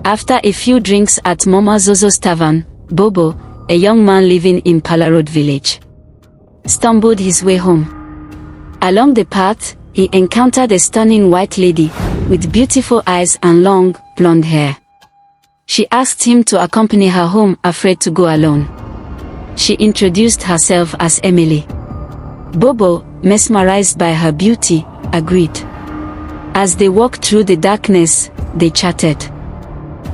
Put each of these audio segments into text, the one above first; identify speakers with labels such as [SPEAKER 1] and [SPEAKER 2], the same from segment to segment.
[SPEAKER 1] After a few drinks at Mama Zozo's tavern, Bobo, a young man living in Palaroad village, stumbled his way home. Along the path, he encountered a stunning white lady with beautiful eyes and long, blonde hair. She asked him to accompany her home, afraid to go alone. She introduced herself as Emily. Bobo, mesmerized by her beauty, agreed. As they walked through the darkness, they chatted.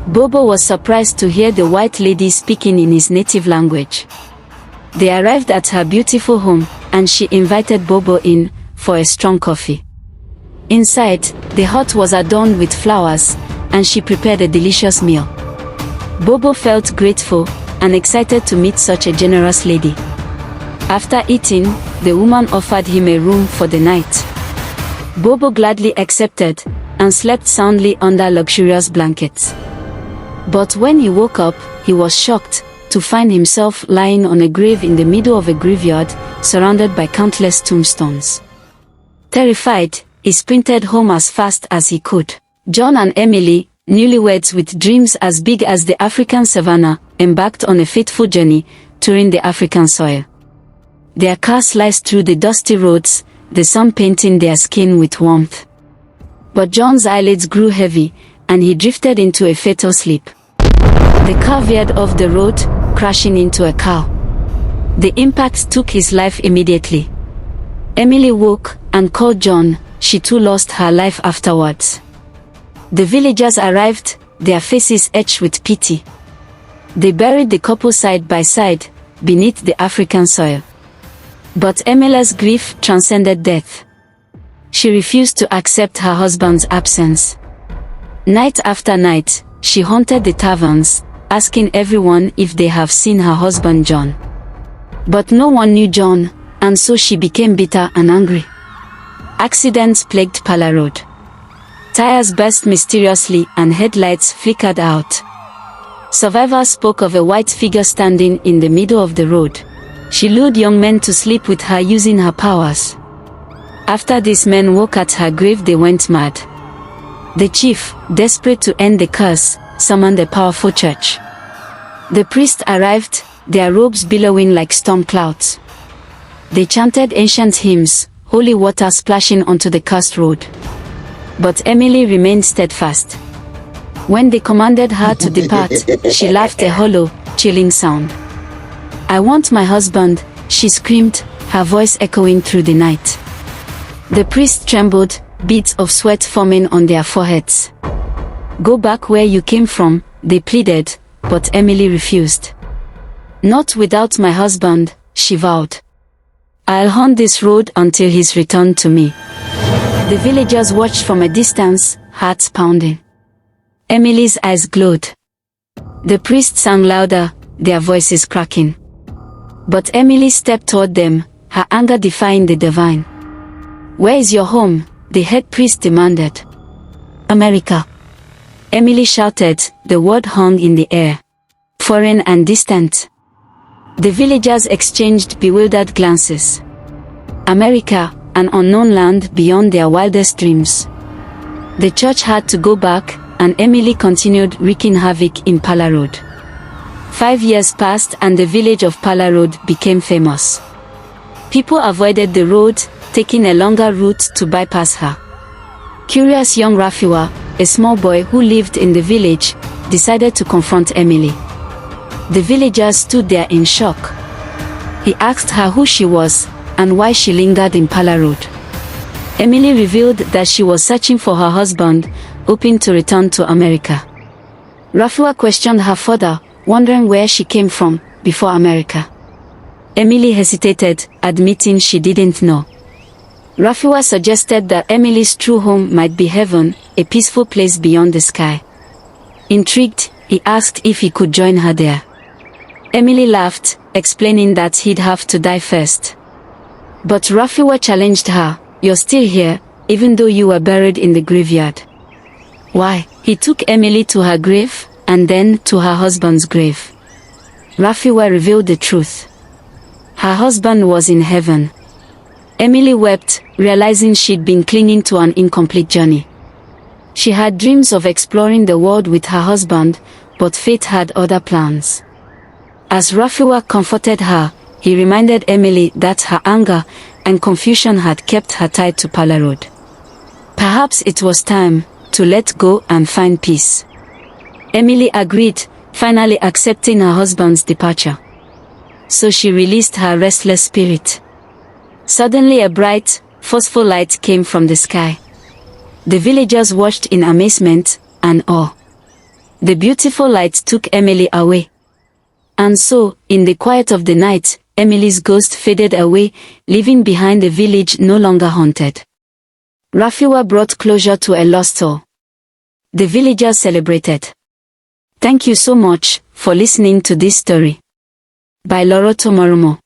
[SPEAKER 1] Bobo was surprised to hear the white lady speaking in his native language. They arrived at her beautiful home, and she invited Bobo in for a strong coffee. Inside, the hut was adorned with flowers, and she prepared a delicious meal. Bobo felt grateful and excited to meet such a generous lady. After eating, the woman offered him a room for the night. Bobo gladly accepted and slept soundly under luxurious blankets. But when he woke up, he was shocked to find himself lying on a grave in the middle of a graveyard, surrounded by countless tombstones. Terrified, he sprinted home as fast as he could. John and Emily, newlyweds with dreams as big as the African savannah, embarked on a fateful journey, touring the African soil. Their car sliced through the dusty roads, the sun painting their skin with warmth. But John's eyelids grew heavy, and he drifted into a fatal sleep. The car veered off the road, crashing into a cow. The impact took his life immediately. Emily woke and called John. She too lost her life afterwards. The villagers arrived, their faces etched with pity. They buried the couple side by side, beneath the African soil. But Emily's grief transcended death. She refused to accept her husband's absence. Night after night, she haunted the taverns, asking everyone if they have seen her husband John. But no one knew John, and so she became bitter and angry. Accidents plagued Palaroad. Tires burst mysteriously and headlights flickered out. Survivors spoke of a white figure standing in the middle of the road. She lured young men to sleep with her using her powers. After these men woke at her grave, they went mad. The chief, desperate to end the curse, summoned a powerful church. The priests arrived, their robes billowing like storm clouds. They chanted ancient hymns, holy water splashing onto the cursed road. But Emily remained steadfast. When they commanded her to depart, she laughed a hollow, chilling sound. "I want my husband," she screamed, her voice echoing through the night. The priests trembled, beads of sweat forming on their foreheads. "Go back where you came from," they pleaded, but Emily refused. "Not without my husband," she vowed. "I'll haunt this road until he's returned to me." The villagers watched from a distance, hearts pounding. Emily's eyes glowed. The priests sang louder, their voices cracking. But Emily stepped toward them, her anger defying the divine. "Where is your home?" the head priest demanded. "America," Emily shouted, the word hung in the air. Foreign and distant. The villagers exchanged bewildered glances. America, an unknown land beyond their wildest dreams. The church had to go back, and Emily continued wreaking havoc in Palaroad. 5 years passed and the village of Palaroad became famous. People avoided the road, taking a longer route to bypass her. Curious young Rafiwa, a small boy who lived in the village, decided to confront Emily. The villagers stood there in shock. He asked her who she was, and why she lingered in Palaroad. Emily revealed that she was searching for her husband, hoping to return to America. Rafiwa questioned her further, wondering where she came from, before America. Emily hesitated, admitting she didn't know. Rafiwa suggested that Emily's true home might be heaven, a peaceful place beyond the sky. Intrigued, he asked if he could join her there. Emily laughed, explaining that he'd have to die first. But Rafiwa challenged her. "You're still here, even though you were buried in the graveyard." "Why?" He took Emily to her grave, and then to her husband's grave. Rafiwa revealed the truth. Her husband was in heaven. Emily wept, realizing she'd been clinging to an incomplete journey. She had dreams of exploring the world with her husband, but fate had other plans. As Rafiwa comforted her, he reminded Emily that her anger and confusion had kept her tied to Pala Road. Perhaps it was time to let go and find peace. Emily agreed, finally accepting her husband's departure. So she released her restless spirit. Suddenly a bright, forceful light came from the sky. The villagers watched in amazement and awe. The beautiful light took Emily away. And so, in the quiet of the night, Emily's ghost faded away, leaving behind a village no longer haunted. Rafiwa brought closure to a lost soul. The villagers celebrated. Thank you so much for listening to this story by Loroto Moromo.